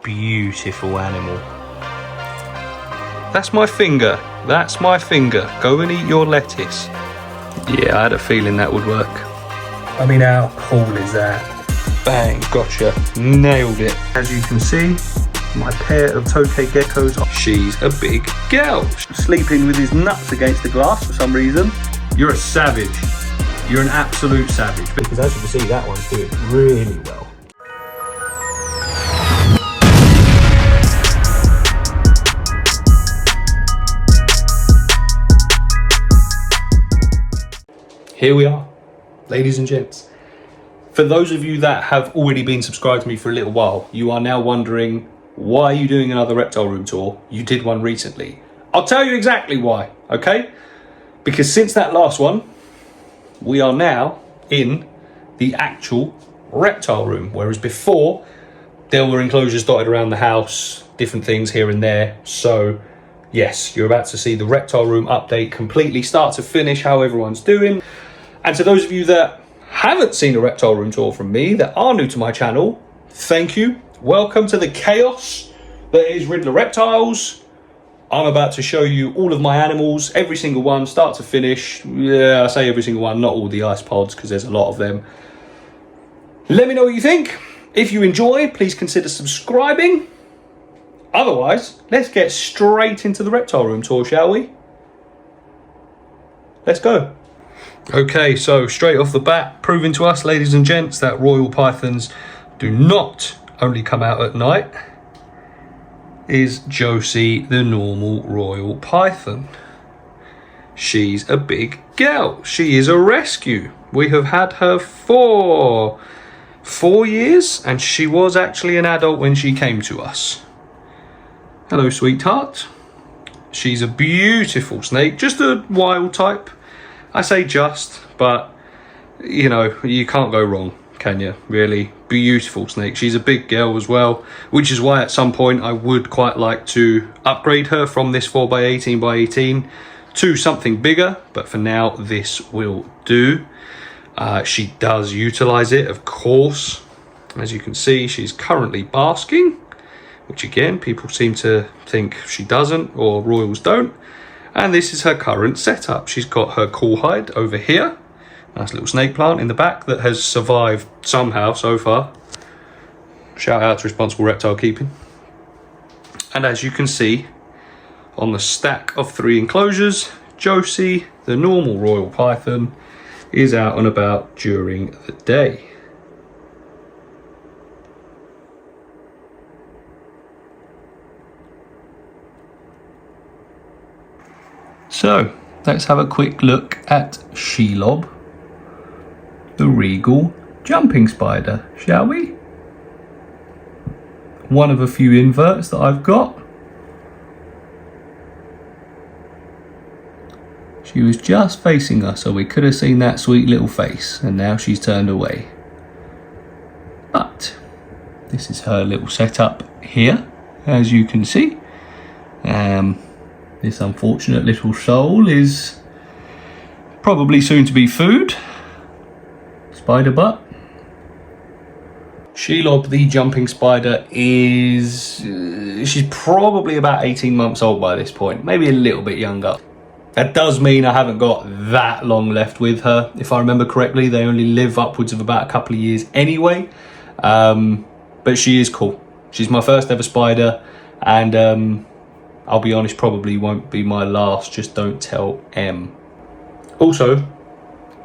Beautiful animal. That's my finger. That's my finger. Go and eat your lettuce. Yeah, I had a feeling that would work. I mean, how cool is that? Bang, gotcha. Nailed it. As you can see, my pair of Tokay geckos. She's a big girl. Sleeping with his nuts against the glass for some reason. You're a savage. You're an absolute savage. Because as you can see, that one's doing really well. Here we are, ladies and gents. For those of you that have already been subscribed to me for a little while, you are now wondering, why are you doing another reptile room tour? You did one recently. I'll tell you exactly why, okay? Because since that last one, we are now in the actual reptile room, whereas before there were enclosures dotted around the house, different things here and there. So yes, you're about to see the reptile room update completely start to finish, how everyone's doing. And to those of you that haven't seen a reptile room tour from me, that are new to my channel, thank you. Welcome to the chaos that is Riddler Reptiles. I'm about to show you all of my animals, every single one, start to finish. Yeah, I say every single one, not all the isopods, because there's a lot of them. Let me know what you think. If you enjoy, please consider subscribing. Otherwise, let's get straight into the reptile room tour, shall we? Let's go. Okay, so straight off the bat, proving to us, ladies and gents, that royal pythons do not only come out at night, is Josie, the normal royal python. She's a big girl. She is a rescue. We have had her for 4 years, and she was actually an adult when she came to us. Hello, sweetheart. She's a beautiful snake, just a wild type. I say just, but you know, you can't go wrong, can you? Really beautiful snake. She's a big girl as well, which is why at some point I would quite like to upgrade her from this 4x18x18 to something bigger, but for now this will do. She does utilize it, of course. As you can see, she's currently basking, which again, people seem to think she doesn't, or royals don't. And this is her current setup. She's got her cool hide over here. Nice little snake plant in the back that has survived somehow so far. Shout out to responsible reptile keeping. And as you can see, on the stack of 3 enclosures, Josie, the normal royal python, is out and about during the day. So, let's have a quick look at Shelob, the regal jumping spider, shall we? One of a few inverts that I've got. She was just facing us, so we could have seen that sweet little face, and now she's turned away. But this is her little setup here, as you can see. This unfortunate little soul is probably soon to be food. Spider butt. Shelob, the jumping spider, she's probably about 18 months old by this point, maybe a little bit younger. That does mean I haven't got that long left with her. If I remember correctly, they only live upwards of about a couple of years anyway. But she is cool. She's my first ever spider, and I'll be honest, probably won't be my last. Just don't tell M. Also,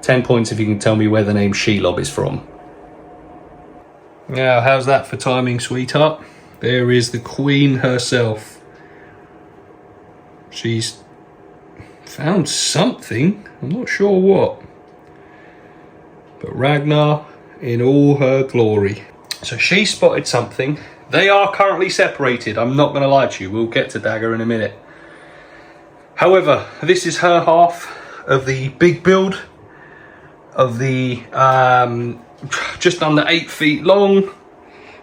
10 points if you can tell me where the name Shelob is from. Now, how's that for timing, sweetheart? There is the queen herself. She's found something. I'm not sure what. But Ragnar in all her glory. So she spotted something. They are currently separated. I'm not going to lie to you. We'll get to Dagger in a minute. However, this is her half of the big build of the just under 8 feet long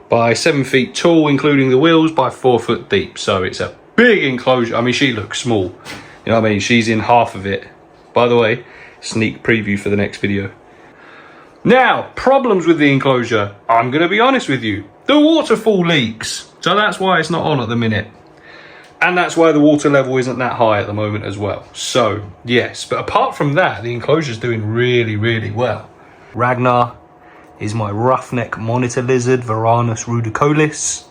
by 7 feet tall, including the wheels, by 4 foot deep. So it's a big enclosure. I mean, she looks small. You know what I mean? She's in half of it. By the way, sneak preview for the next video. Now, problems with the enclosure. I'm going to be honest with you. The waterfall leaks, so that's why it's not on at the minute. And that's why the water level isn't that high at the moment as well. So, yes, but apart from that, the enclosure's doing really, really well. Ragnar is my roughneck monitor lizard, Varanus rudicolis.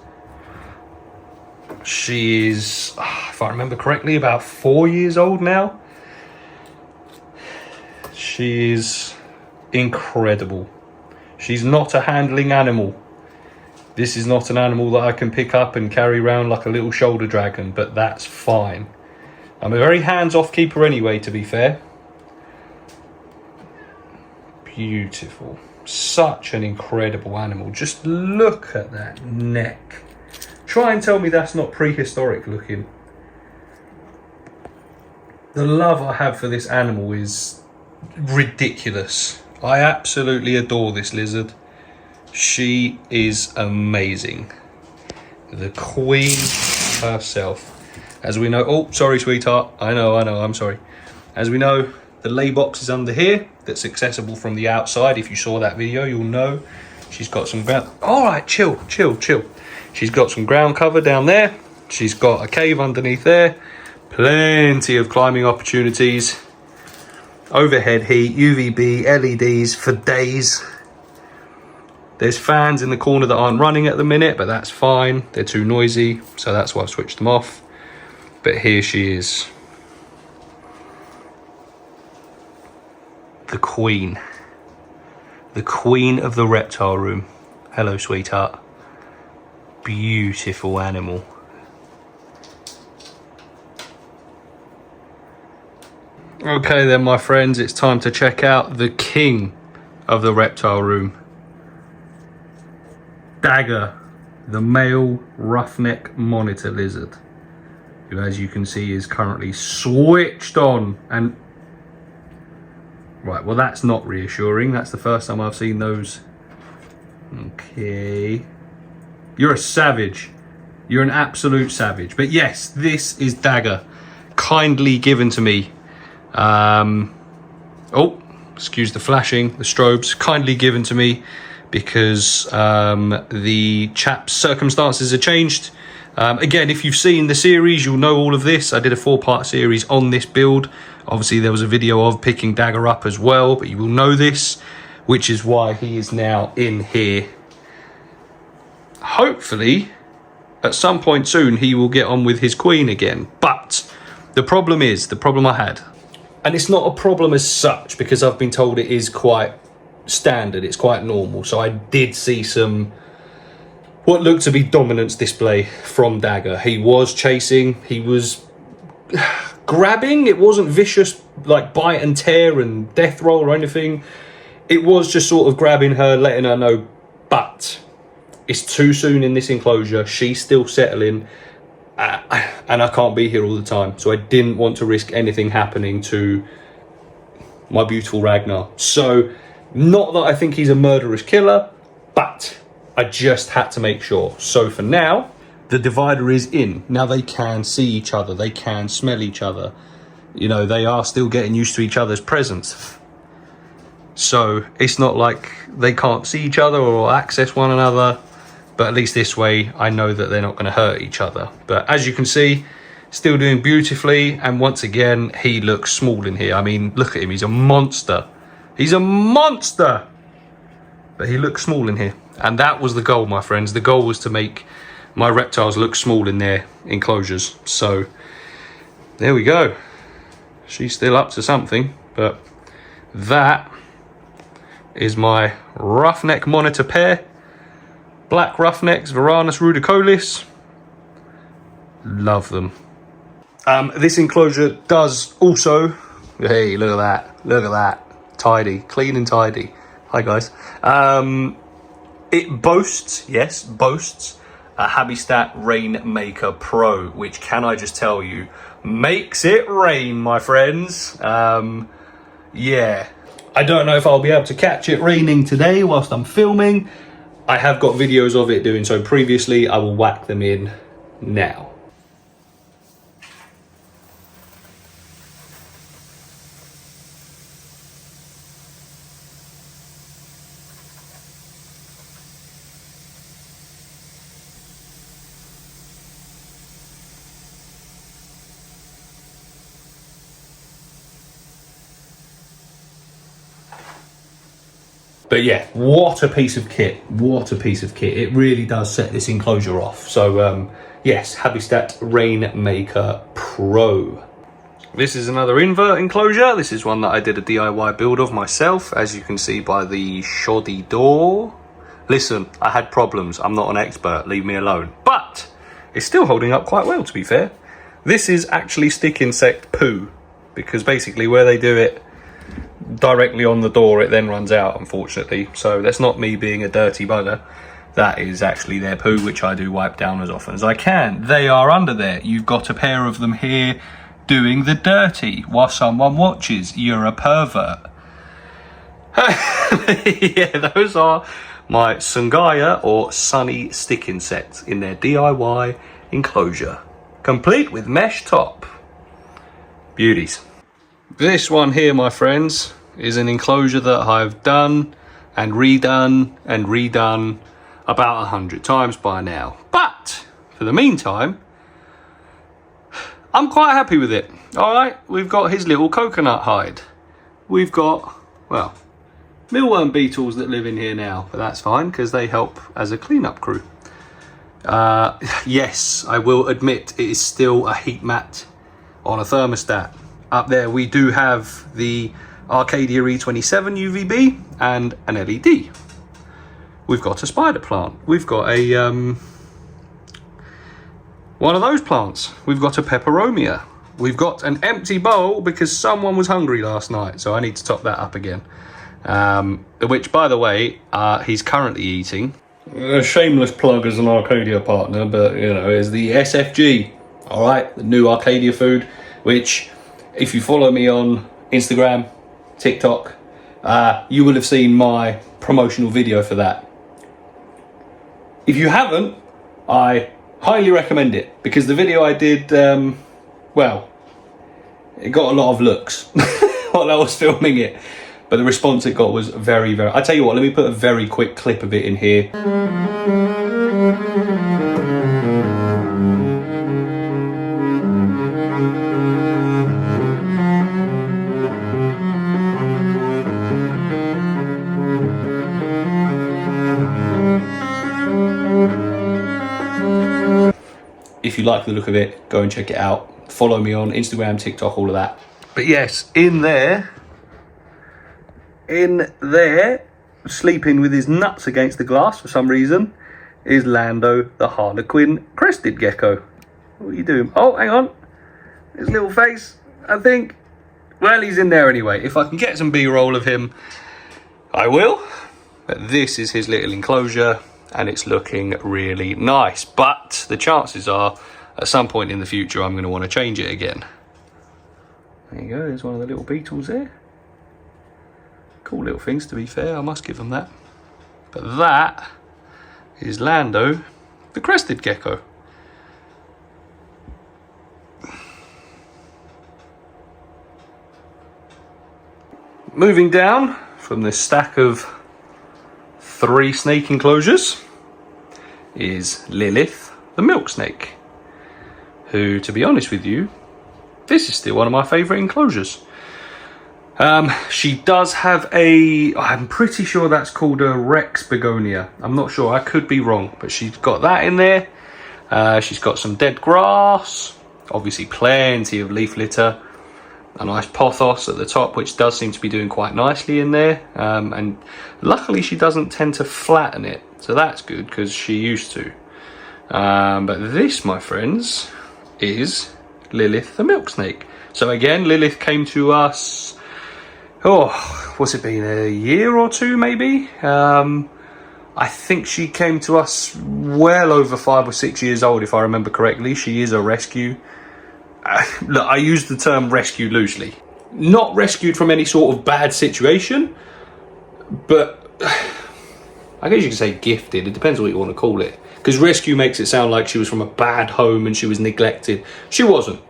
She is, if I remember correctly, about 4 years old now. She is incredible. She's not a handling animal. This is not an animal that I can pick up and carry around like a little shoulder dragon, but that's fine. I'm a very hands-off keeper anyway, to be fair. Beautiful. Such an incredible animal. Just look at that neck. Try and tell me that's not prehistoric looking. The love I have for this animal is ridiculous. I absolutely adore this lizard. She is amazing. The queen herself. As we know, oh, sorry, sweetheart. I know, I'm sorry. As we know, the lay box is under here. That's accessible from the outside. If you saw that video, you'll know. She's got some ground. All right, chill. She's got some ground cover down there. She's got a cave underneath there. Plenty of climbing opportunities. Overhead heat, UVB, LEDs for days. There's fans in the corner that aren't running at the minute, but that's fine. They're too noisy, so that's why I've switched them off. But here she is. The queen. The queen of the reptile room. Hello, sweetheart. Beautiful animal. Okay then, my friends, it's time to check out the king of the reptile room. Dagger, the male roughneck monitor lizard, who, as you can see, is currently switched on. And right, well, that's not reassuring. That's the first time I've seen those. Okay, you're a savage. You're an absolute savage. But yes, this is Dagger, kindly given to me. Oh, excuse the flashing, the strobes, kindly given to me because the chap's circumstances are changed. Again, if you've seen the series, you'll know all of this. I did a 4-part series on this build. Obviously, there was a video of picking Dagger up as well, but you will know this, which is why he is now in here. Hopefully, at some point soon, he will get on with his queen again. But the problem I had, and it's not a problem as such because I've been told it is quite standard, it's quite normal. So I did see some what looked to be dominance display from Dagger. He was chasing, he was grabbing. It wasn't vicious like bite and tear and death roll or anything. It was just sort of grabbing her, letting her know, but it's too soon in this enclosure. She's still settling. And I can't be here all the time, so I didn't want to risk anything happening to my beautiful Ragnar. So, not that I think he's a murderous killer, but I just had to make sure. So for now, the divider is in. Now they can see each other, they can smell each other. You know, they are still getting used to each other's presence. So it's not like they can't see each other or access one another. But at least this way, I know that they're not going to hurt each other. But as you can see, still doing beautifully. And once again, he looks small in here. I mean, look at him. He's a monster. He's a monster. But he looks small in here. And that was the goal, my friends. The goal was to make my reptiles look small in their enclosures. So there we go. She's still up to something. But that is my roughneck monitor pair. Black roughnecks, Varanus rudicolis. Love them. This enclosure does also, hey, look at that, tidy, clean and tidy. Hi guys. It boasts a Habistat Rainmaker Pro, which, can I just tell you, makes it rain, my friends. Yeah, I don't know if I'll be able to catch it raining today whilst I'm filming. I have got videos of it doing so previously. I will whack them in now. But yeah, what a piece of kit. What a piece of kit. It really does set this enclosure off. So yes, Habitat Rainmaker Pro. This is another invert enclosure. This is one that I did a DIY build of myself, as you can see by the shoddy door. Listen, I had problems. I'm not an expert, leave me alone. But it's still holding up quite well, to be fair. This is actually stick insect poo, because basically where they do it directly on the door, it then runs out, unfortunately. So that's not me being a dirty bugger. That is actually their poo, which I do wipe down as often as I can. They are under there. You've got a pair of them here doing the dirty while someone watches. You're a pervert. Yeah, those are my Sungaya or Sunny stick insects in their DIY enclosure, complete with mesh top. Beauties. This one here, my friends, is an enclosure that I've done and redone about 100 times by now. But for the meantime, I'm quite happy with it. All right, we've got his little coconut hide. We've got, well, mealworm beetles that live in here now, but that's fine because they help as a cleanup crew. Yes, I will admit it is still a heat mat on a thermostat. Up there we do have the Arcadia E27 UVB and an LED. We've got a spider plant. We've got a one of those plants. We've got a peperomia. We've got an empty bowl because someone was hungry last night, so I need to top that up again. Which, by the way, he's currently eating. A shameless plug as an Arcadia partner, but you know, is the SFG. All right, the new Arcadia food, which, if you follow me on Instagram, TikTok, you will have seen my promotional video for that. If you haven't, I highly recommend it, because the video I did, well, it got a lot of looks while I was filming it, but the response it got was very, very... I tell you what, let me put a very quick clip of it in here. If you like the look of it, go and check it out. Follow me on Instagram, TikTok, all of that. But yes, in there, sleeping with his nuts against the glass for some reason, is Lando the Harlequin Crested Gecko. What are you doing? Oh, hang on. His little face, I think. Well, he's in there anyway. If I can get some B-roll of him, I will. But this is his little enclosure, and it's looking really nice. But the chances are, at some point in the future, I'm going to want to change it again. There you go, there's one of the little beetles there. Cool little things, to be fair, I must give them that. But that is Lando, the Crested Gecko. Moving down from this stack of 3 snake enclosures is Lilith, the milk snake, who, to be honest with you, this is still one of my favourite enclosures. She does have a, I'm pretty sure that's called a Rex begonia. I'm not sure, I could be wrong, but she's got that in there. She's got some dead grass, obviously plenty of leaf litter, a nice pothos at the top, which does seem to be doing quite nicely in there. And luckily she doesn't tend to flatten it, so that's good, because she used to. But this, my friends, is Lilith the milk snake. So again, Lilith came to us, oh, what's it been, a year or two maybe? I think she came to us well over 5 or 6 years old, if I remember correctly. She is a rescue. Look, I use the term rescue loosely. Not rescued from any sort of bad situation, but I guess you could say gifted. It depends what you want to call it. Because rescue makes it sound like she was from a bad home and she was neglected. She wasn't.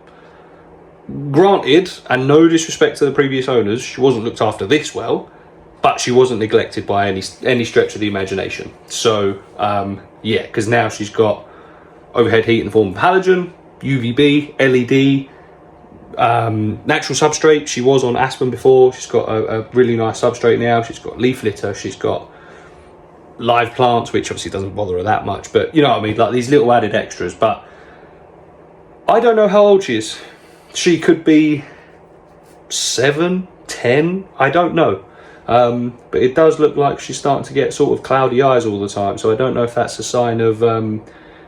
Granted, and no disrespect to the previous owners, she wasn't looked after this well, but she wasn't neglected by any stretch of the imagination. So, yeah, because now she's got overhead heat in the form of halogen, UVB, LED, Natural substrate. She was on aspen before. She's got a really nice substrate now. She's got leaf litter. She's got live plants, which obviously doesn't bother her that much, but you know what I mean, like these little added extras. But I don't know how old she is. She could be 7, 10, I don't know. But it does look like she's starting to get sort of cloudy eyes all the time, so I don't know if that's a sign of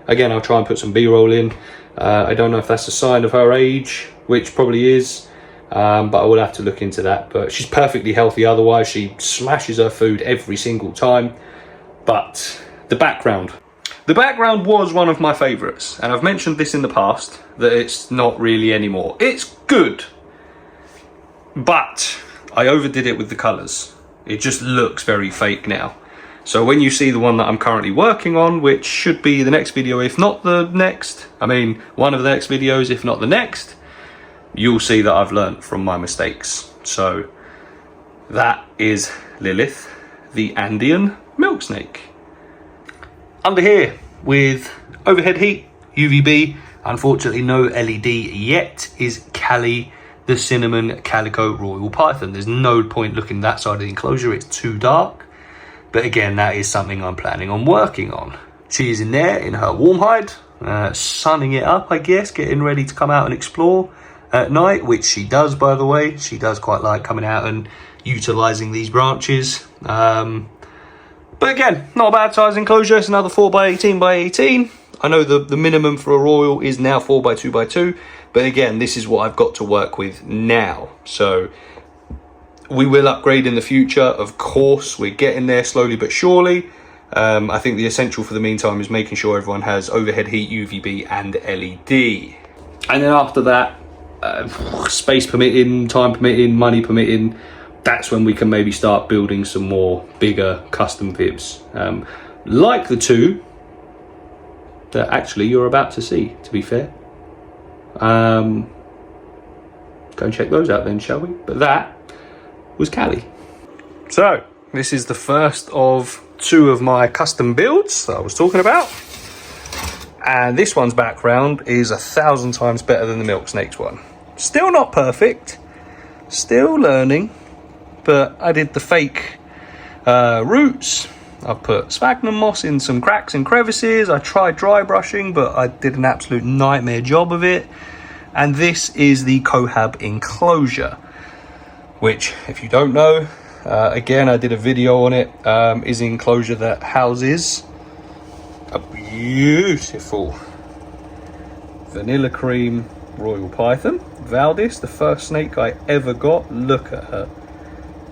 again, I'll try and put some B-roll in. I don't know if that's a sign of her age, which probably is, but I will have to look into that. But she's perfectly healthy otherwise. She smashes her food every single time. But the background was one of my favorites, and I've mentioned this in the past, that it's not really anymore. It's good, but I overdid it with the colors. It just looks very fake now. So when you see the one that I'm currently working on, which should be the next video, if not the next, I mean one of the next videos, if not the next, you'll see that I've learned from my mistakes. So that is Lilith, the Andean milk snake. Under here, with overhead heat, UVB, unfortunately no LED yet, is Callie, the cinnamon calico royal python. There's no point looking that side of the enclosure, it's too dark. But again, that is something I'm planning on working on. She is in there in her warm hide, sunning it up, I guess, getting ready to come out and explore at night, which she does, by the way. She does quite like coming out and utilizing these branches. But again, not a bad size enclosure. It's another 4x18 by 18. I know the minimum for a royal is now 4x2x2, but again, this is what I've got to work with now. So we will upgrade in the future, of course. We're getting there slowly but surely. I think the essential for the meantime is making sure everyone has overhead heat, UVB and LED. And then after that, space permitting, time permitting, money permitting, that's when we can maybe start building some more bigger custom vibs. Like the two that actually you're about to see, to be fair. Go and check those out then, shall we? But that was Callie. So this is the first of 2 of my custom builds that I was talking about, and this one's background is 1,000 times better than the milk snakes one. Still not perfect, still learning, but I did the fake roots. I put sphagnum moss in some cracks and crevices. I tried dry brushing, but I did an absolute nightmare job of it. And this is the Cohab Enclosure, which, if you don't know, again, I did a video on it, is an enclosure that houses a beautiful vanilla cream royal python. Valdis, the first snake I ever got. Look at her.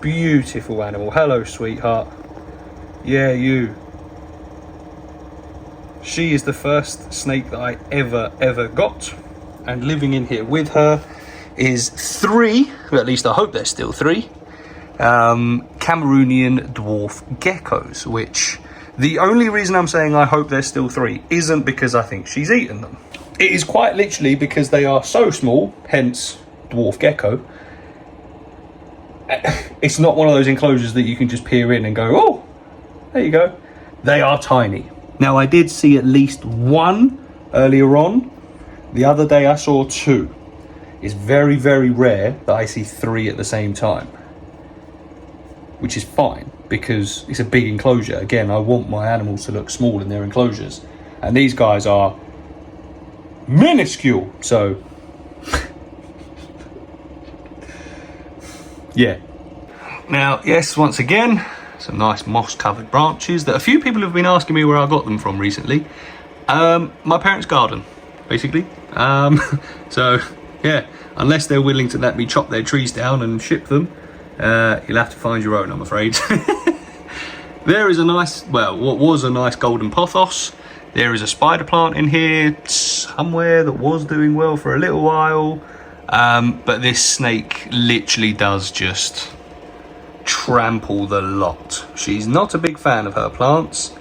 Beautiful animal. Hello, sweetheart. Yeah, you. She is the first snake that I ever got. And living in here with her is 3, or at least I hope there's still 3, Cameroonian dwarf geckos, which the only reason I'm saying I hope there's still 3 isn't because I think she's eaten them. It is quite literally because they are so small, hence dwarf gecko. It's not one of those enclosures that you can just peer in and go, oh, there you go. They are tiny. Now, I did see at least 1 earlier on. The other day I saw 2. It's very, very rare that I see 3 at the same time, which is fine because it's a big enclosure. Again, I want my animals to look small in their enclosures, and these guys are minuscule. So yeah. Now, yes, once again, some nice moss covered branches that a few people have been asking me where I got them from recently. My parents' garden, basically. So yeah, unless they're willing to let me chop their trees down and ship them, you'll have to find your own, I'm afraid. There is a nice, well, what was a nice golden pothos. There is a spider plant in here somewhere that was doing well for a little while, but this snake literally does just trample the lot. She's not a big fan of her plants.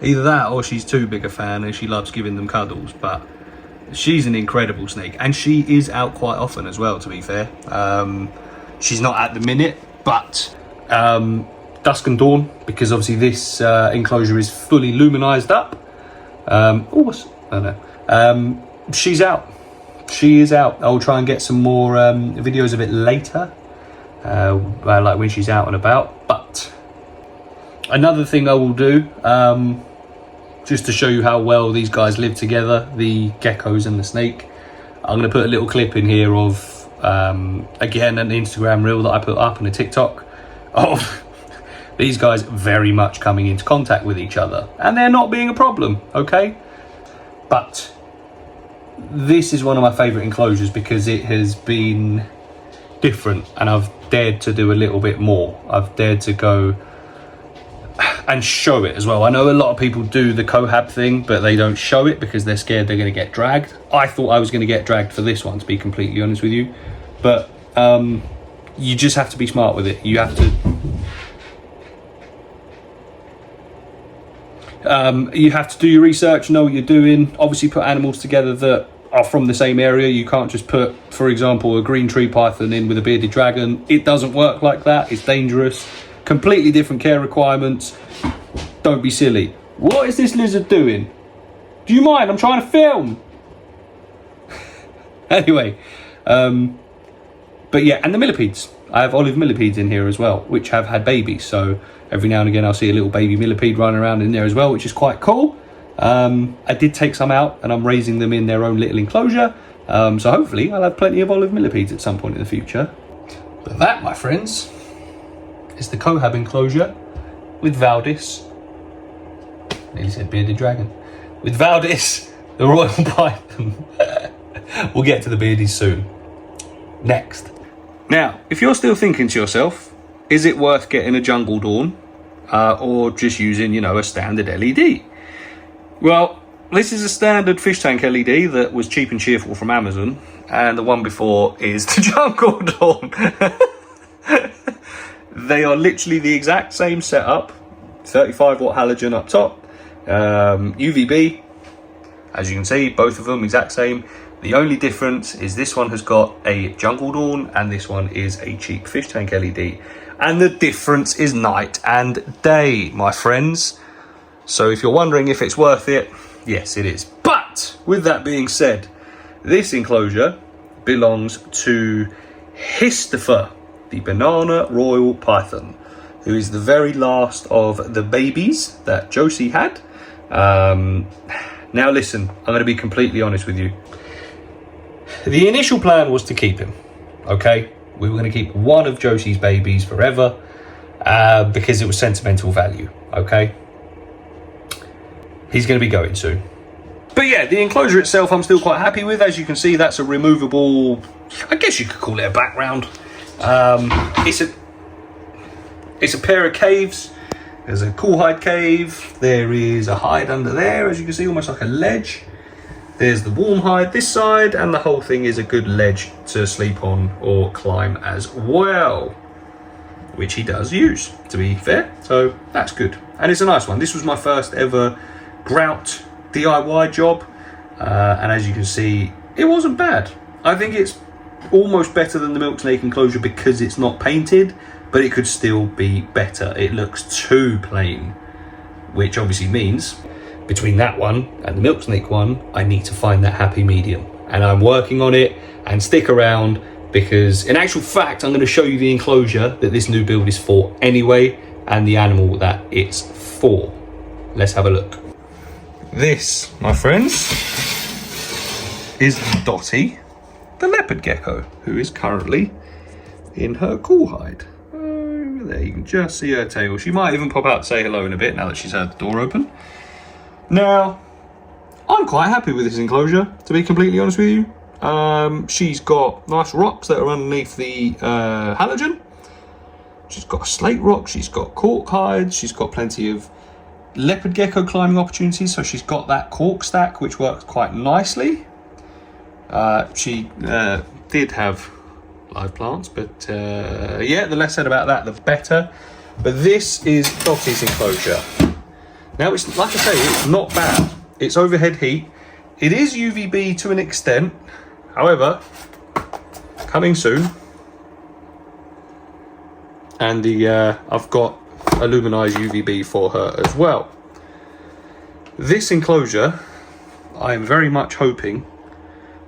Either that or she's too big a fan and she loves giving them cuddles, but she's an incredible snake, and she is out quite often as well, to be fair. She's not at the minute, but dusk and dawn, because obviously this enclosure is fully luminized up. She's out she is out. I'll try and get some more videos of it later, like when she's out and about. But another thing I will do, just to show you how well these guys live together, the geckos and the snake, I'm going to put a little clip in here of, again, an Instagram reel that I put up and a TikTok of these guys very much coming into contact with each other. And they're not being a problem, okay? But this is one of my favourite enclosures because it has been different and I've dared to do a little bit more. I've dared to go and show it as well. I know a lot of people do the cohab thing, but they don't show it because they're scared they're going to get dragged. I thought I was going to get dragged for this one, to be completely honest with you. But you just have to be smart with it. You have to do your research, know what you're doing. Obviously put animals together that are from the same area. You can't just put, for example, a green tree python in with a bearded dragon. It doesn't work like that. It's dangerous. Completely different care requirements. Don't be silly. What is this lizard doing? Do you mind? I'm trying to film. Anyway, but yeah, and the millipedes. I have olive millipedes in here as well, which have had babies. So every now and again, I'll see a little baby millipede running around in there as well, which is quite cool. I did take some out and I'm raising them in their own little enclosure. So hopefully I'll have plenty of olive millipedes at some point in the future. But that, my friends, is the Cohab enclosure with Valdis. Nearly said bearded dragon. With Valdis, the Royal Python. We'll get to the beardies soon. Next. Now, if you're still thinking to yourself, is it worth getting a Jungle Dawn or just using, you know, a standard LED? Well, this is a standard fish tank LED that was cheap and cheerful from Amazon, and the one before is the Jungle Dawn. They are literally the exact same setup. 35 watt halogen up top, UVB, as you can see, both of them exact same. The only difference is this one has got a Jungle Dawn and this one is a cheap fish tank LED. And the difference is night and day, my friends. So if you're wondering if it's worth it, yes, it is. But with that being said, this enclosure belongs to Histifer, the banana royal python, who is the very last of the babies that Josie had. Now listen, I'm going to be completely honest with you. The initial plan was to keep him, okay? We were going to keep one of Josie's babies forever because it was sentimental value, okay? He's going to be going soon. But yeah, the enclosure itself I'm still quite happy with. As you can see, that's a removable, I guess you could call it a background. It's a pair of caves. There's a cool hide cave. There is a hide under there, as you can see, almost like a ledge. There's the warm hide this side, and the whole thing is a good ledge to sleep on or climb as well, which he does use, to be fair, so that's good. And it's a nice one. This was my first ever grout DIY job, and as you can see, it wasn't bad. I think it's almost better than the milk snake enclosure because it's not painted, but it could still be better. It looks too plain, which obviously means between that one and the milk snake one, I need to find that happy medium, and I'm working on it. And stick around, because in actual fact I'm going to show you the enclosure that this new build is for anyway, and the animal that it's for. Let's have a look. This, my friends, is Dottie, the leopard gecko, who is currently in her cool hide. Over there, you can just see her tail. She might even pop out to say hello in a bit now that she's had the door open. Now, I'm quite happy with this enclosure, to be completely honest with you. She's got nice rocks that are underneath the halogen. She's got a slate rock, she's got cork hides, she's got plenty of leopard gecko climbing opportunities, so she's got that cork stack, which works quite nicely. She did have live plants, but yeah, the less said about that, the better. But this is Dottie's enclosure. Now, it's like I say, it's not bad. It's overhead heat. It is UVB to an extent. However, coming soon. And I've got a luminized UVB for her as well. This enclosure, I am very much hoping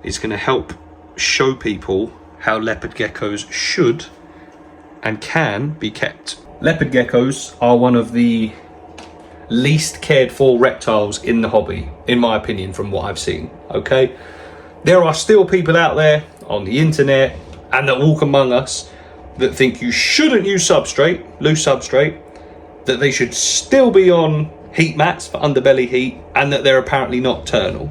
It's going to help show people how leopard geckos should and can be kept. Leopard geckos are one of the least cared for reptiles in the hobby, in my opinion, from what I've seen, okay? There are still people out there on the internet and that walk among us that think you shouldn't use substrate, loose substrate, that they should still be on heat mats for underbelly heat, and that they're apparently nocturnal.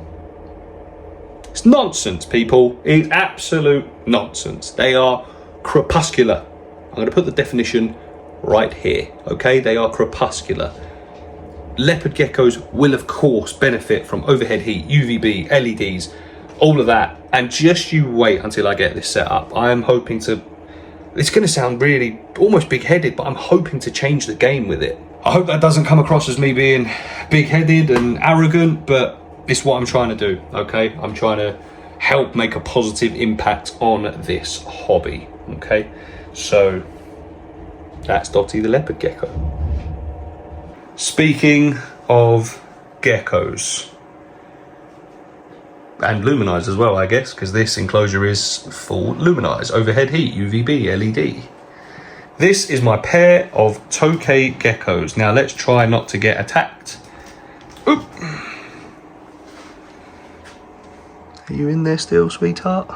It's nonsense, people. It's absolute nonsense. They are crepuscular. I'm going to put the definition right here, okay? They are crepuscular. Leopard geckos will, of course, benefit from overhead heat, UVB, LEDs, all of that. And just you wait until I get this set up. I am hoping to... It's going to sound really almost big-headed, but I'm hoping to change the game with it. I hope that doesn't come across as me being big-headed and arrogant, but it's what I'm trying to do, okay? I'm trying to help make a positive impact on this hobby, okay? So that's Dottie the leopard gecko. Speaking of geckos, and luminized as well, I guess, because this enclosure is full luminized, overhead heat, UVB, LED. This is my pair of Tokay geckos. Now let's try not to get attacked. Oop. Are you in there still, sweetheart?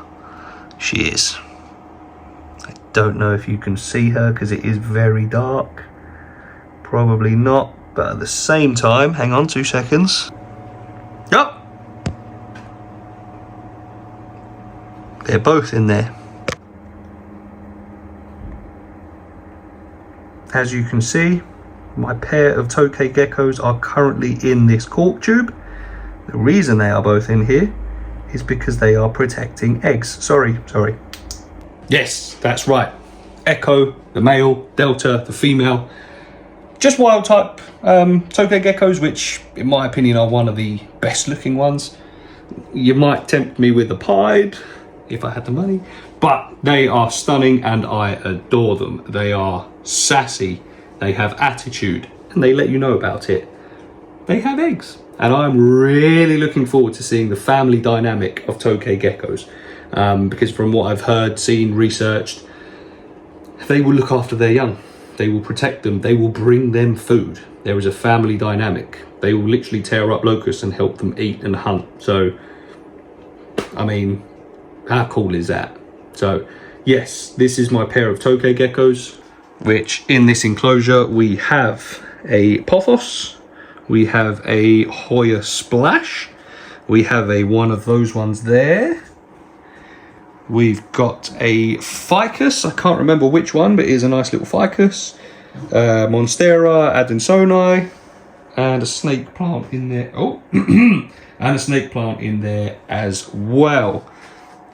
She is. I don't know if you can see her because it is very dark. Probably not, but at the same time, hang on 2 seconds. Yup. They're both in there. As you can see, my pair of Tokay geckos are currently in this cork tube. The reason they are both in here is because they are protecting eggs. Sorry. Yes, that's right. Echo, the male, Delta, the female. Just wild type Tokay geckos, which in my opinion are one of the best looking ones. You might tempt me with the pied if I had the money, but they are stunning and I adore them. They are sassy, they have attitude, and they let you know about it. They have eggs, and I'm really looking forward to seeing the family dynamic of Tokay geckos, because from what I've heard, seen, researched, they will look after their young, they will protect them, they will bring them food. There is a family dynamic. They will literally tear up locusts and help them eat and hunt. So, I mean, how cool is that? So yes, this is my pair of Tokay geckos, which in this enclosure we have a Pothos, we have a Hoya Splash, we have a one of those ones there, we've got a Ficus, I can't remember which one, but it is a nice little Ficus, Monstera, Adansonii, and a snake plant in there. Oh, and a snake plant in there as well.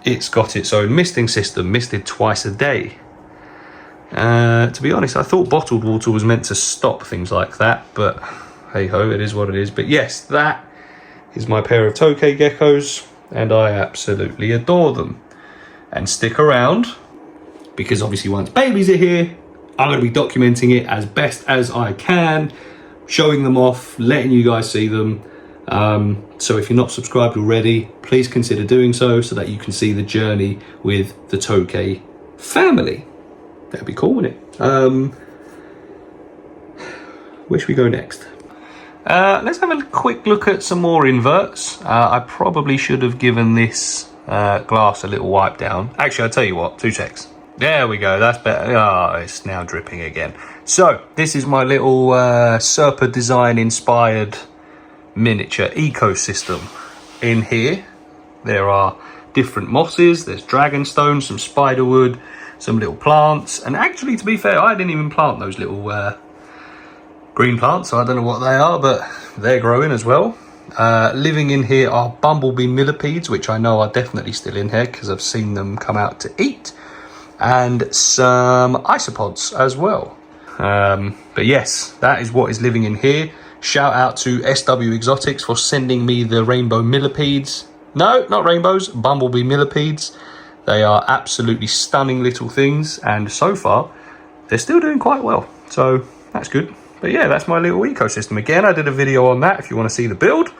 It's got its own misting system, misted twice a day. To be honest, I thought bottled water was meant to stop things like that, but hey ho, it is what it is. But yes, that is my pair of Tokay geckos, and I absolutely adore them. And stick around, because obviously once babies are here, I'm going to be documenting it as best as I can, showing them off, letting you guys see them. So if you're not subscribed already, please consider doing so that you can see the journey with the Tokay family. That'd be cool, wouldn't it? Where should we go next? Let's have a quick look at some more inverts. I probably should have given this glass a little wipe down. Actually, I'll tell you what, 2 secs. There we go, that's better. Oh, it's now dripping again. So, this is my little Serpa design inspired miniature ecosystem. In here there are different mosses, there's dragonstone, some spiderwood, some little plants, and actually, to be fair, I didn't even plant those little green plants, so I don't know what they are, but they're growing as well. Living in here are bumblebee millipedes, which I know are definitely still in here because I've seen them come out to eat, and some isopods as well. But yes, that is what is living in here. Shout out to SW Exotics for sending me the rainbow millipedes. No, not rainbows, bumblebee millipedes. They are absolutely stunning little things, and so far they're still doing quite well, so that's good. But yeah, that's my little ecosystem. Again, I did a video on that if you want to see the build.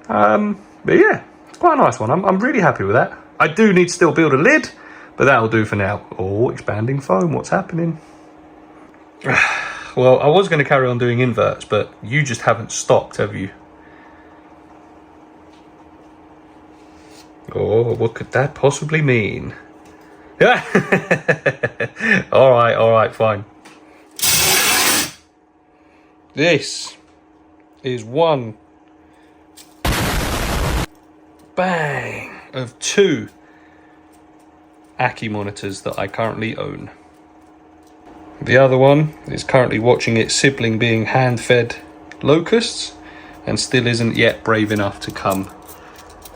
But yeah, quite a nice one. I'm really happy with that. I do need to still build a lid, but that'll do for now. Oh, expanding foam, what's happening? Well, I was going to carry on doing inverts, but you just haven't stopped, have you? Oh, what could that possibly mean? Yeah. All right, fine. This is one bang of 2 Ackie Monitors that I currently own. The other one is currently watching its sibling being hand-fed locusts and still isn't yet brave enough to come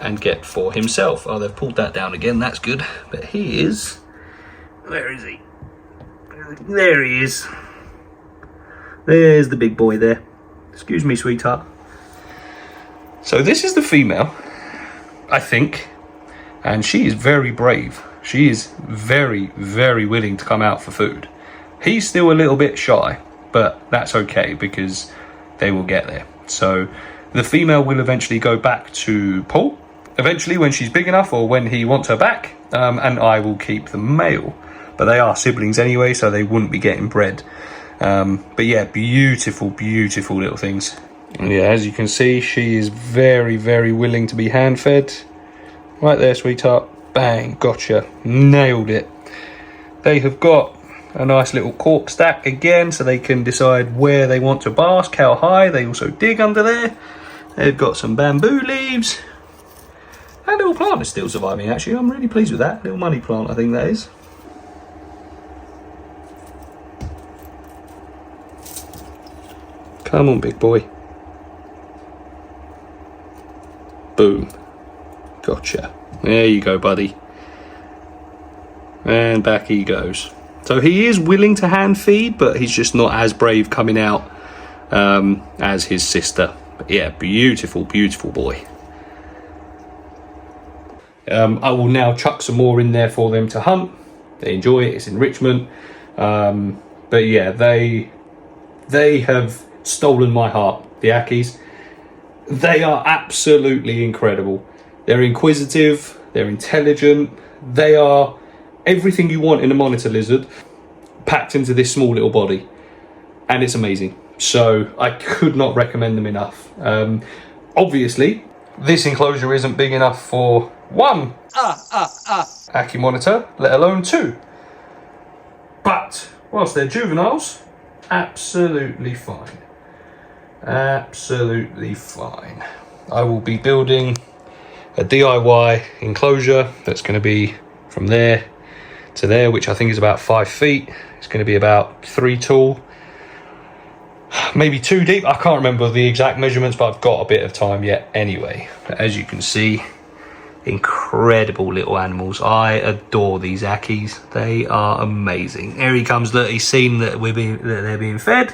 and get for himself. Oh, they've pulled that down again, that's good. But he is... Where is he? There he is. There's the big boy there. Excuse me, sweetheart. So this is the female, I think, and she is very brave. She is very, very willing to come out for food. He's still a little bit shy, but that's okay because they will get there. So the female will eventually go back to Paul, eventually when she's big enough or when he wants her back, and I will keep the male. But they are siblings anyway, so they wouldn't be getting bred. But yeah, beautiful, beautiful little things. And yeah, as you can see, she is very, very willing to be hand-fed. Right there, sweetheart. Bang, gotcha. Nailed it. They have got a nice little cork stack again, so they can decide where they want to bask, how high. They also dig under there. They've got some bamboo leaves. That little plant is still surviving, actually. I'm really pleased with that. Little money plant, I think that is. Come on, big boy. Boom. Gotcha. There you go, buddy. And back he goes. So he is willing to hand feed, but he's just not as brave coming out as his sister. But yeah, beautiful, beautiful boy. I will now chuck some more in there for them to hunt. They enjoy it, it's enrichment. But yeah, they have stolen my heart, the Ackies. They are absolutely incredible. They're inquisitive, they're intelligent, they are everything you want in a monitor lizard packed into this small little body, and it's amazing. So I could not recommend them enough. Obviously this enclosure isn't big enough for one Ackie monitor, let alone 2, but whilst they're juveniles, absolutely fine, absolutely fine. I will be building a DIY enclosure that's going to be from there to there, which I think is about 5 feet. It's going to be about 3 tall, maybe 2 deep. I can't remember the exact measurements, but I've got a bit of time yet anyway. But as you can see, incredible little animals. I adore these Ackies. They are amazing. Here he comes. Look, he's seen that they're being fed.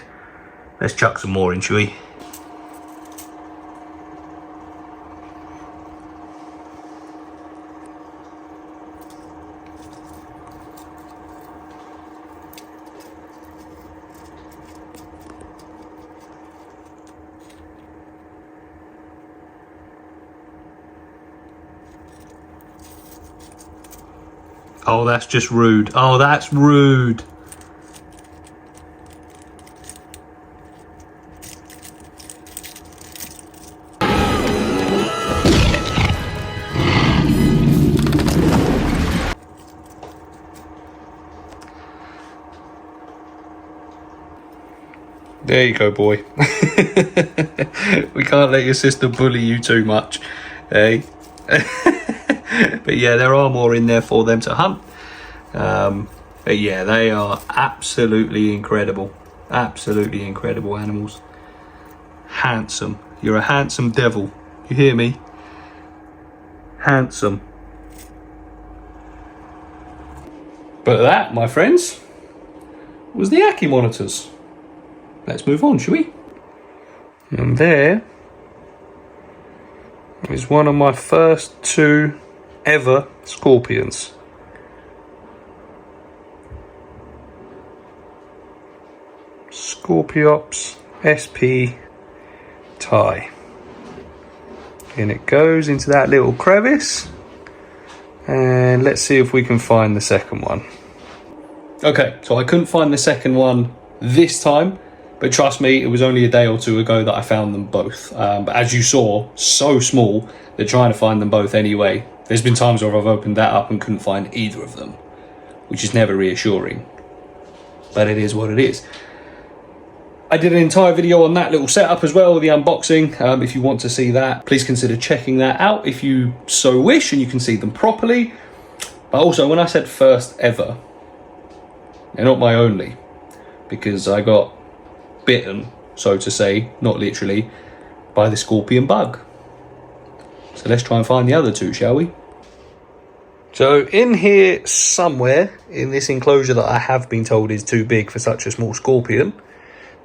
Let's chuck some more in, shall we? Oh, that's just rude. Oh, that's rude. There you go, boy. We can't let your sister bully you too much, eh? But yeah, there are more in there for them to hunt. But yeah, they are absolutely incredible. Absolutely incredible animals. Handsome. You're a handsome devil. You hear me? Handsome. But that, my friends, was the Ackie Monitors. Let's move on, shall we? And there is one of my first 2 ever scorpions. Scorpiops SP Thai. In it goes into that little crevice. And let's see if we can find the second one. Okay, so I couldn't find the second one this time, but trust me, it was only a day or two ago that I found them both. But as you saw, so small, they're trying to find them both anyway. There's been times where I've opened that up and couldn't find either of them, which is never reassuring. But it is what it is. I did an entire video on that little setup as well, the unboxing. If you want to see that, please consider checking that out if you so wish and you can see them properly. But also, when I said first ever, they're not my only, because I got bitten, so to say, not literally, by the scorpion bug. So let's try and find the other two, shall we? So in here somewhere, in this enclosure that I have been told is too big for such a small scorpion,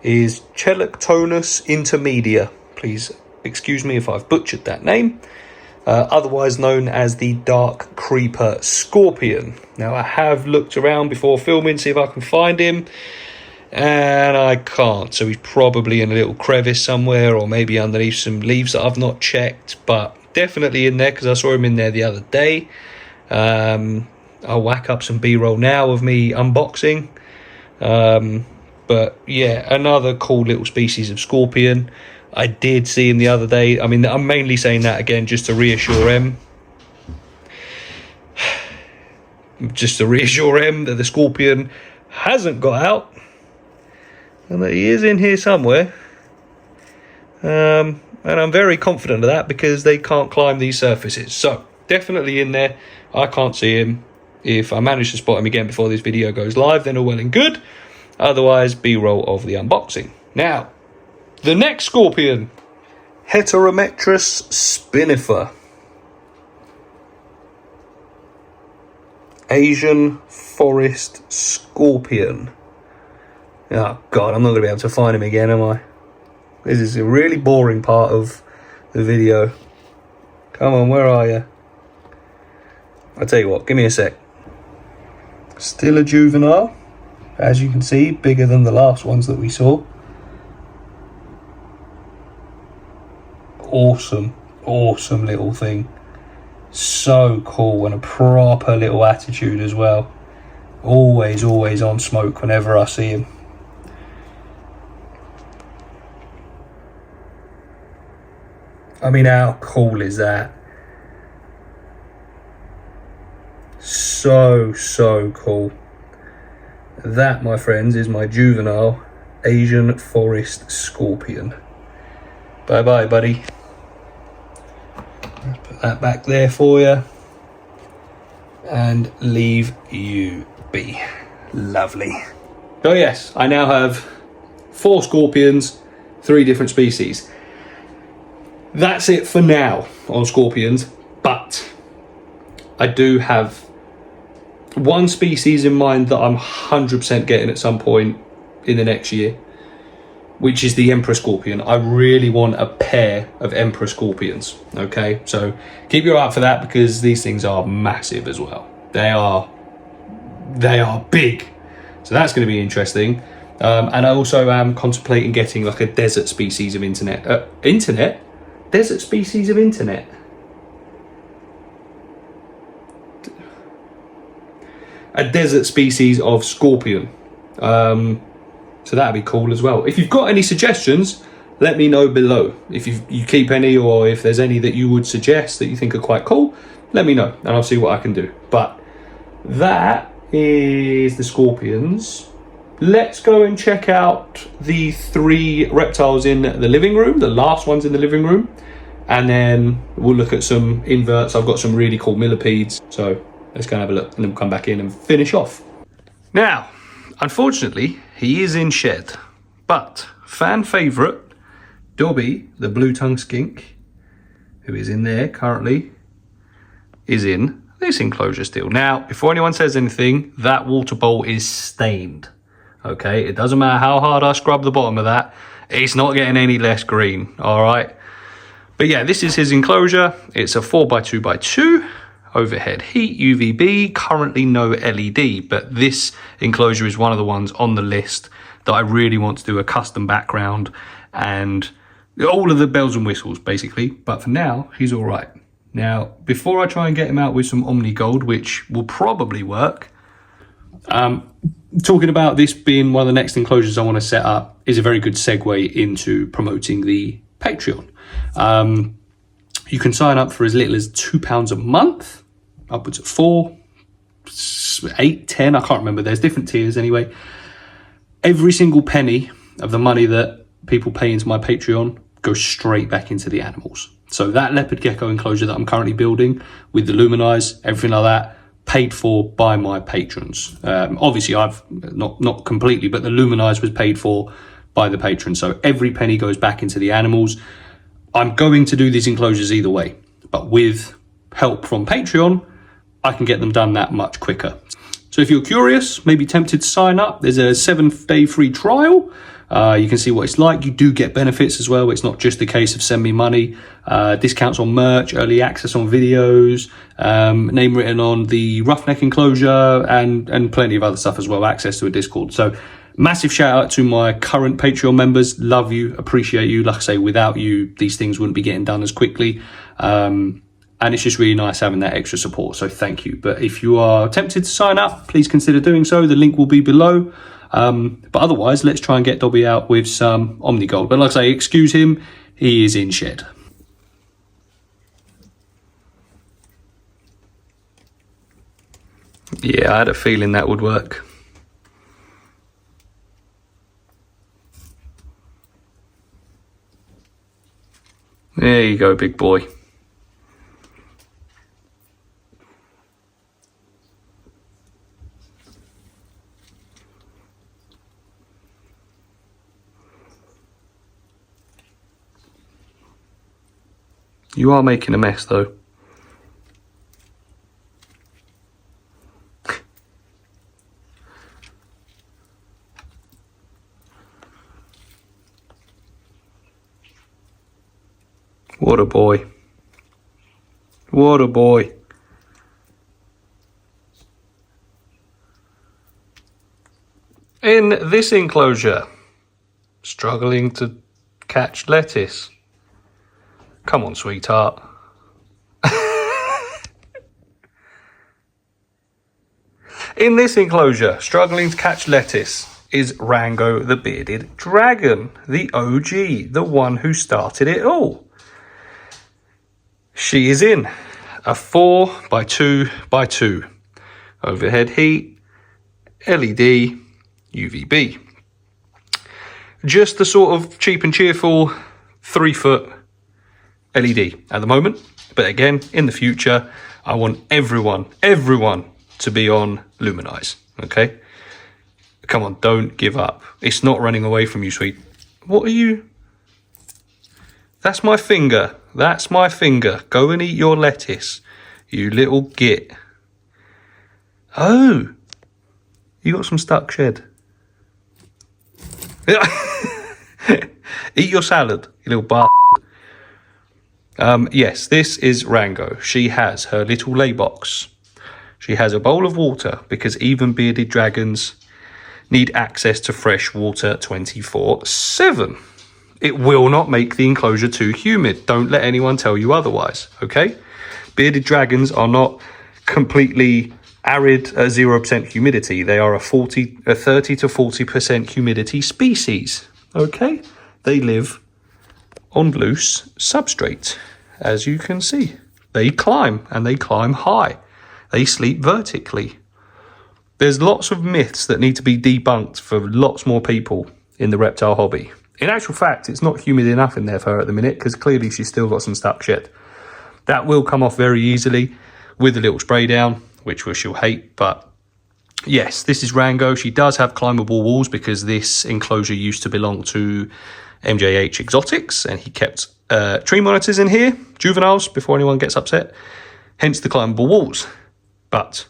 is Chelictonus intermedia. Please excuse me if I've butchered that name. Otherwise known as the dark creeper scorpion. Now I have looked around before filming, see if I can find him, and I can't. So he's probably in a little crevice somewhere, or maybe underneath some leaves that I've not checked, but definitely in there because I saw him in there the other day. I'll whack up some B-roll now of me unboxing. But yeah, another cool little species of scorpion. I did see him the other day. I mean, I'm mainly saying that again just to reassure him. Just to reassure him that the scorpion hasn't got out. And that he is in here somewhere. And I'm very confident of that because they can't climb these surfaces. So, definitely in there. I can't see him. If I manage to spot him again before this video goes live, then all well and good. Otherwise, B-roll of the unboxing. Now, the next scorpion, Heterometrus spinifer. Asian forest scorpion. Oh God, I'm not going to be able to find him again, am I? This is a really boring part of the video. Come on, where are you? I'll tell you what, give me a sec. Still a juvenile. As you can see, bigger than the last ones that we saw. Awesome, awesome little thing. So cool, and a proper little attitude as well. Always, always on smoke whenever I see him. I mean, how cool is that? So, so cool. That, my friends, is my juvenile Asian forest scorpion. Bye-bye, buddy. Let's put that back there for you. And leave you be. Lovely. Oh yes, I now have 4 scorpions, 3 different species. That's it for now on scorpions, but I do have one species in mind that I'm 100% getting at some point in the next year, which is the emperor scorpion. I really want a pair of emperor scorpions. Okay, so keep your eye out for that because these things are massive as well. They are big, so that's going to be interesting. And I also am contemplating getting like a desert species of desert species of internet. A desert species of scorpion. So that'd be cool as well. If you've got any suggestions, let me know below. If you keep any, or if there's any that you would suggest that you think are quite cool, let me know and I'll see what I can do. But that is the scorpions. Let's go and check out the 3 reptiles in the living room, the last ones in the living room, and then we'll look at some inverts. I've got some really cool millipedes, so let's go and have a look and then we'll come back in and finish off. Now, unfortunately, he is in shed, but fan favourite, Dobby, the blue-tongued skink, who is in there currently, is in this enclosure still. Now, before anyone says anything, that water bowl is stained. Okay, it doesn't matter how hard I scrub the bottom of that, it's not getting any less green, all right? But yeah, this is his enclosure. It's a 4x2x2, overhead heat, UVB, currently no LED, but this enclosure is one of the ones on the list that I really want to do a custom background and All of the bells and whistles, basically. But for now, he's all right. Now, before I try and get him out with some Omni Gold, which will probably work, talking about this being one of the next enclosures I want to set up is a very good segue into promoting the Patreon. You can sign up for as little as £2 a month, upwards of 4, 8, 10, I can't remember. There's different tiers anyway. Every single penny of the money that people pay into my Patreon goes straight back into the animals. So that leopard gecko enclosure that I'm currently building with the luminize, everything like that, paid for by my patrons. Obviously, I've not completely, but the luminize was paid for by the patrons. So every penny goes back into the animals. I'm going to do these enclosures either way, but with help from Patreon, I can get them done that much quicker. So if you're curious, maybe tempted to sign up, there's a 7-day free trial. You can see what it's like. You do get benefits as well. It's not just a case of send me money. Discounts on merch, early access on videos, name written on the Roughneck enclosure, and plenty of other stuff as well, access to a Discord. So massive shout out to my current Patreon members. Love you, appreciate you. Like I say, without you, these things wouldn't be getting done as quickly. And it's just really nice having that extra support. So thank you. But if you are tempted to sign up, please consider doing so. The link will be below. But otherwise, let's try and get Dobby out with some Omni Gold. But like I say, excuse him, he is in shed. Yeah, I had a feeling that would work. There you go, big boy. You are making a mess, though. What a boy. What a boy. In this enclosure, struggling to catch lettuce. Come on, sweetheart. In this enclosure, struggling to catch lettuce, is Rango the Bearded Dragon, the OG, the one who started it all. She is in a 4x2x2 overhead heat, LED, UVB. Just the sort of cheap and cheerful 3-foot LED at the moment. But again, in the future, I want everyone to be on Luminize, okay? Come on, don't give up. It's not running away from you, sweet. What are you? That's my finger. That's my finger. Go and eat your lettuce, you little git. Oh, you got some stuck shed. Eat your salad, you little bastard. Yes, this is Rango. She has her little lay box. She has a bowl of water because even bearded dragons need access to fresh water 24/7. It will not make the enclosure too humid. Don't let anyone tell you otherwise, okay? Bearded dragons are not completely arid at 0% humidity. They are a 30 to 40% humidity species, okay? They live on loose substrate, as you can see. They climb, and they climb high. They sleep vertically. There's lots of myths that need to be debunked for lots more people in the reptile hobby. In actual fact, it's not humid enough in there for her at the minute, because clearly she's still got some stuck shit. That will come off very easily with a little spray down, which she'll hate. But yes, this is Rango. She does have climbable walls because this enclosure used to belong to MJH Exotics, and he kept tree monitors in here, juveniles, before anyone gets upset. Hence the climbable walls. But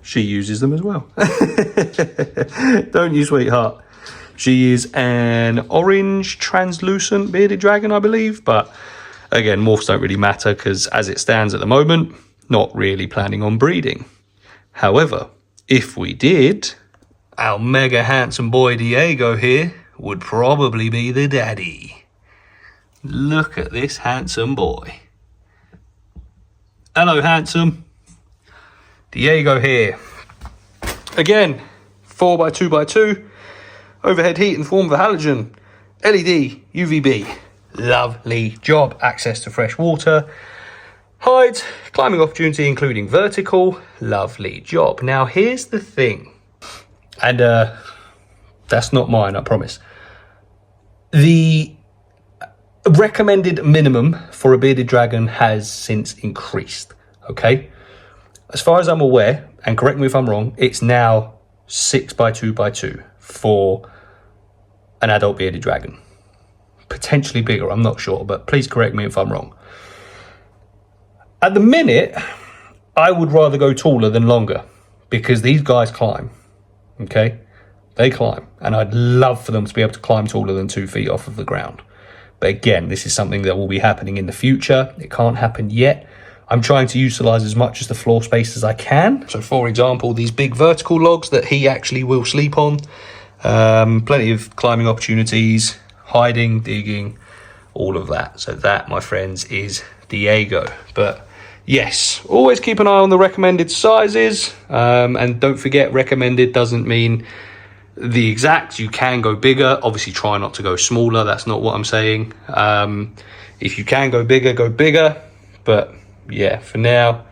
she uses them as well. Don't you, sweetheart? She is an orange translucent bearded dragon, I believe. But again, morphs don't really matter because as it stands at the moment, not really planning on breeding. However, if we did, our mega handsome boy Diego here would probably be the daddy. Look at this handsome boy. Hello, handsome. Diego here. Again, 4x2x2. Overhead heat in the form of a halogen. LED, UVB. Lovely job. Access to fresh water. Height, climbing opportunity including vertical. Lovely job. Now here's the thing. And that's not mine, I promise. The recommended minimum for a bearded dragon has since increased, okay? As far as I'm aware, and correct me if I'm wrong, it's now 6x2x2 for an adult bearded dragon. Potentially bigger, I'm not sure, but please correct me if I'm wrong. At the minute, I would rather go taller than longer because these guys climb, okay? They climb, and I'd love for them to be able to climb taller than 2 feet off of the ground. But again, this is something that will be happening in the future. It can't happen yet. I'm trying to utilize as much of the floor space as I can. So for example, these big vertical logs that he actually will sleep on. Plenty of climbing opportunities, hiding, digging, all of that. So that, my friends, is Diego. But yes, always keep an eye on the recommended sizes. And don't forget, recommended doesn't mean the exact. You can go bigger. Obviously try not to go smaller. That's not what I'm saying. If you can go bigger, go bigger. But yeah, for now,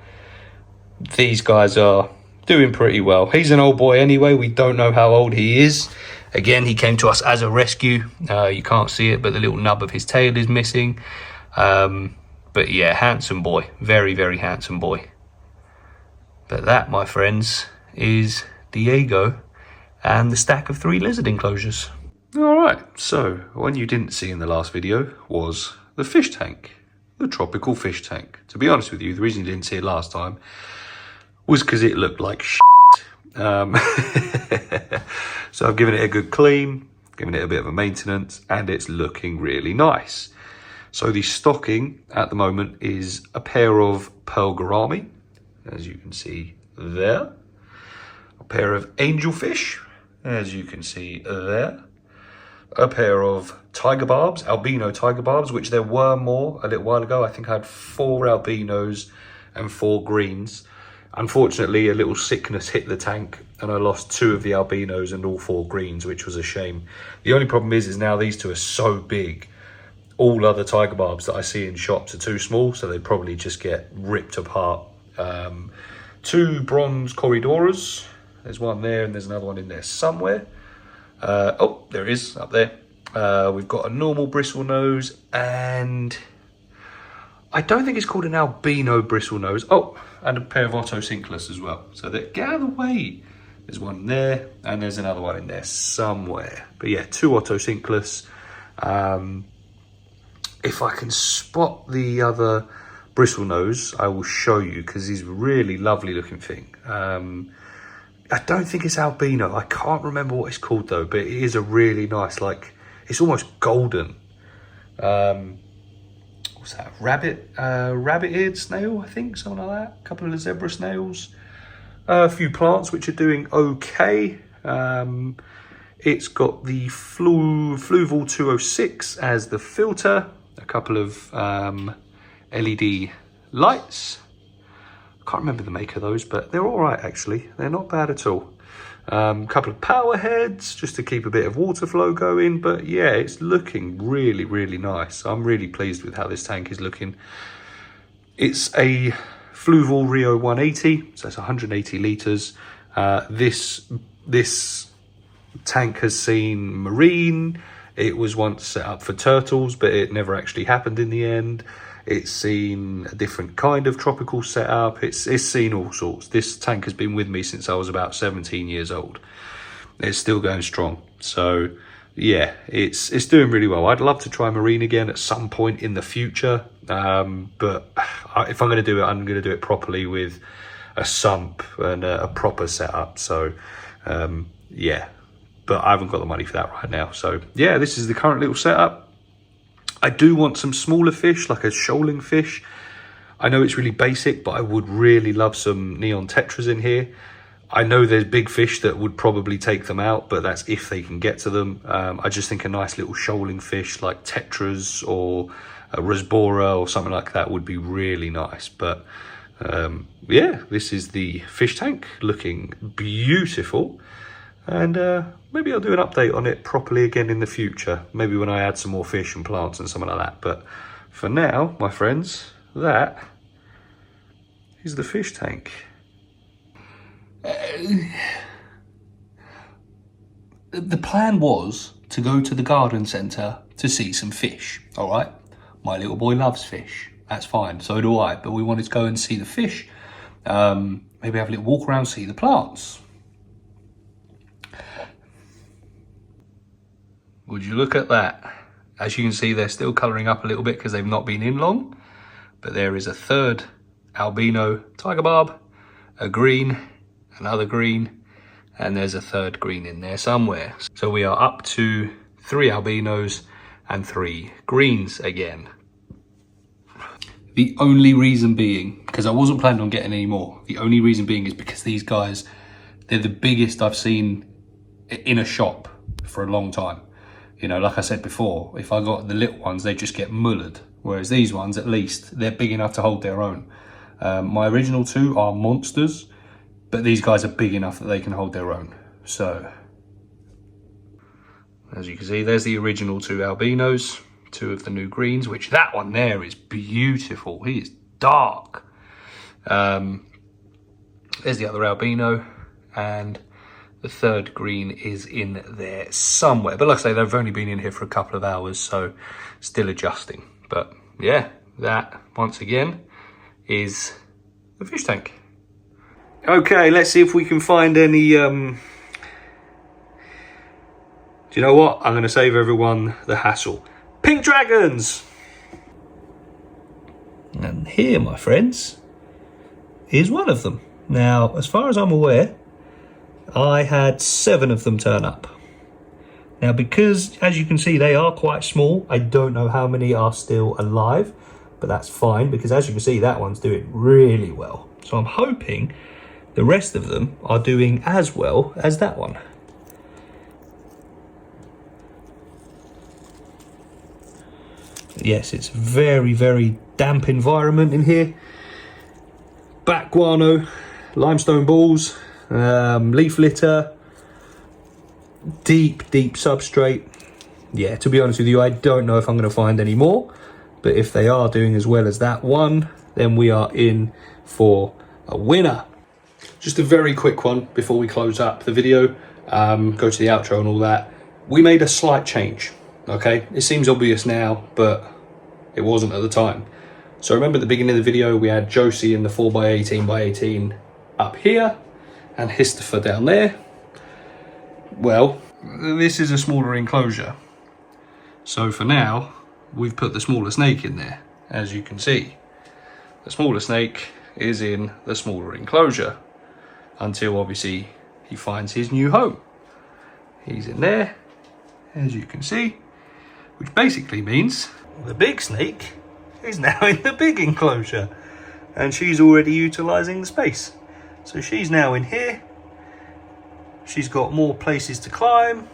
these guys are doing pretty well. He's an old boy anyway. We don't know how old he is. Again, he came to us as a rescue. You can't see it, but the little nub of his tail is missing. But yeah, handsome boy. Very, very handsome boy. But that, my friends, is Diego and the stack of 3 lizard enclosures. All right, so what you didn't see in the last video was the fish tank, the tropical fish tank. To be honest with you, the reason you didn't see it last time was because it looked like shit. So I've given it a good clean, given it a bit of a maintenance, and it's looking really nice. So the stocking at the moment is a pair of pearl gourami, as you can see there, a pair of angelfish, as you can see there, a pair of tiger barbs, albino tiger barbs, which there were more a little while ago. I think I had 4 albinos and 4 greens. Unfortunately, a little sickness hit the tank and I lost 2 of the albinos and all 4 greens, which was a shame. The only problem is now these 2 are so big. All other tiger barbs that I see in shops are too small, so they probably just get ripped apart. 2 bronze corridoras. There's one there and there's another one in there somewhere. Oh, there it is, up there. We've got a normal bristle nose and I don't think it's called an albino bristle nose. Oh, and a pair of ottocinclus as well. So get out of the way. There's one there and there's another one in there somewhere. But yeah, 2 ottocinclus. If I can spot the other bristle nose, I will show you because he's a really lovely looking thing. I don't think it's albino. I can't remember what it's called though, but it is a really nice, like, it's almost golden. What's that? Rabbit-eared snail, I think, something like that. A couple of zebra snails. A few plants which are doing okay. It's got the Fluval 206 as the filter. A couple of LED lights. Can't remember the make of those, but they're all right actually. They're not bad at all. Couple of power heads just to keep a bit of water flow going. But yeah, it's looking really, really nice. I'm really pleased with how this tank is looking. It's a Fluval Rio 180, so it's 180 litres. This tank has seen marine. It was once set up for turtles, but it never actually happened in the end. It's seen a different kind of tropical setup. It's seen all sorts. This tank has been with me since I was about 17 years old. It's still going strong. So yeah, it's doing really well. I'd love to try marine again at some point in the future. But if I'm going to do it, I'm going to do it properly with a sump and a proper setup. So yeah, but I haven't got the money for that right now. So yeah, this is the current little setup. I do want some smaller fish, like a shoaling fish. I know it's really basic, but I would really love some neon tetras in here. I know there's big fish that would probably take them out, but that's if they can get to them. I just think a nice little shoaling fish like tetras or a rasbora or something like that would be really nice. But yeah, this is the fish tank looking beautiful. And maybe I'll do an update on it properly again in the future. Maybe when I add some more fish and plants and something like that. But for now, my friends, that is the fish tank. The plan was to go to the garden centre to see some fish, all right? My little boy loves fish, that's fine, so do I, but we wanted to go and see the fish, maybe have a little walk around, see the plants. Would you look at that? As you can see, they're still colouring up a little bit because they've not been in long, but there is a third albino tiger barb, a green, another green, and there's a third green in there somewhere. So we are up to 3 albinos and 3 greens again. The only reason being, because I wasn't planning on getting any more, the only reason being is because these guys, they're the biggest I've seen in a shop for a long time. You know, like I said before, if I got the little ones, they just get mullered. Whereas these ones, at least, they're big enough to hold their own. My original 2 are monsters, but these guys are big enough that they can hold their own. So, as you can see, there's the original 2 albinos, 2 of the new greens, which that one there is beautiful. He is dark. There's the other albino, and the third green is in there somewhere. But like I say, they've only been in here for a couple of hours, so still adjusting. But yeah, that, once again, is the fish tank. Okay, let's see if we can find any, do you know what? I'm going to save everyone the hassle. Pink dragons! And here, my friends, is one of them. Now, as far as I'm aware, I had 7 of them turn up. Now, because, as you can see, they are quite small, I don't know how many are still alive, but that's fine, because as you can see, that one's doing really well. So I'm hoping the rest of them are doing as well as that one. Yes, it's very, very damp environment in here. Back guano, limestone balls, leaf litter, deep substrate. Yeah, to be honest with you, I don't know if I'm going to find any more, but if they are doing as well as that one, then we are in for a winner. Just a very quick one before we close up the video, go to the outro and all that. We made a slight change, okay? It seems obvious now, but it wasn't at the time. So remember at the beginning of the video, we had Josie in the 4x18x18 up here and Histofer down there. Well, this is a smaller enclosure. So for now, we've put the smaller snake in there, as you can see. The smaller snake is in the smaller enclosure until obviously he finds his new home. He's in there, as you can see, which basically means the big snake is now in the big enclosure and she's already utilizing the space. So she's now in here. She's got more places to climb.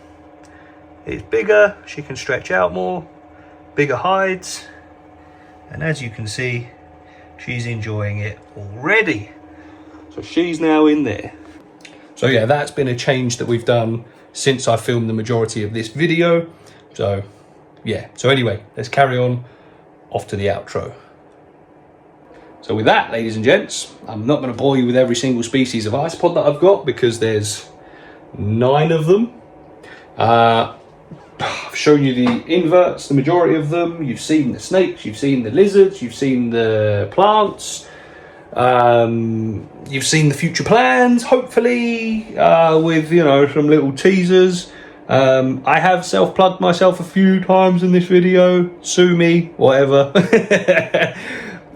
It's bigger, she can stretch out more, bigger hides, and as you can see, she's enjoying it already. So she's now in there. So yeah, that's been a change that we've done since I filmed the majority of this video. So yeah, so anyway, let's carry on off to the outro. So with that, ladies and gents, I'm not going to bore you with every single species of isopod that I've got because there's 9 of them. I've shown you the inverts, the majority of them. You've seen the snakes, you've seen the lizards, you've seen the plants. You've seen the future plans, hopefully, with, you know, some little teasers. I have self-plugged myself a few times in this video. Sue me, whatever.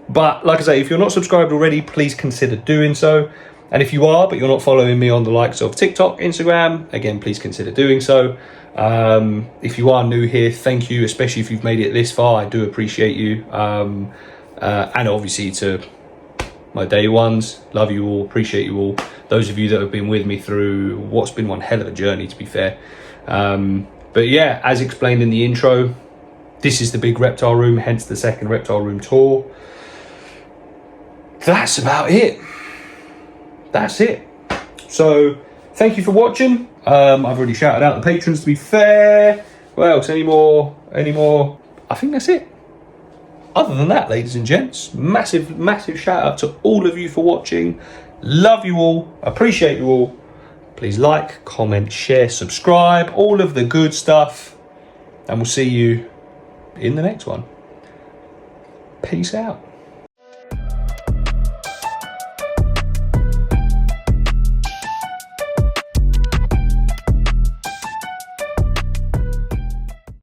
But like I say, if you're not subscribed already, please consider doing so. And if you are, but you're not following me on the likes of TikTok, Instagram, again, please consider doing so. If you are new here, thank you, especially if you've made it this far. I do appreciate you. And obviously to my day ones. Love you all, appreciate you all. Those of you that have been with me through what's been one hell of a journey, to be fair. But yeah, as explained in the intro, this is the big reptile room, hence the second reptile room tour. That's about it. That's it. So thank you for watching. I've already shouted out the patrons, to be fair. What else? Any more? I think that's it. Other than that, ladies and gents, massive shout out to all of you for watching. Love you all, appreciate you all. Please like, comment, share, subscribe, all of the good stuff. And we'll see you in the next one. Peace out.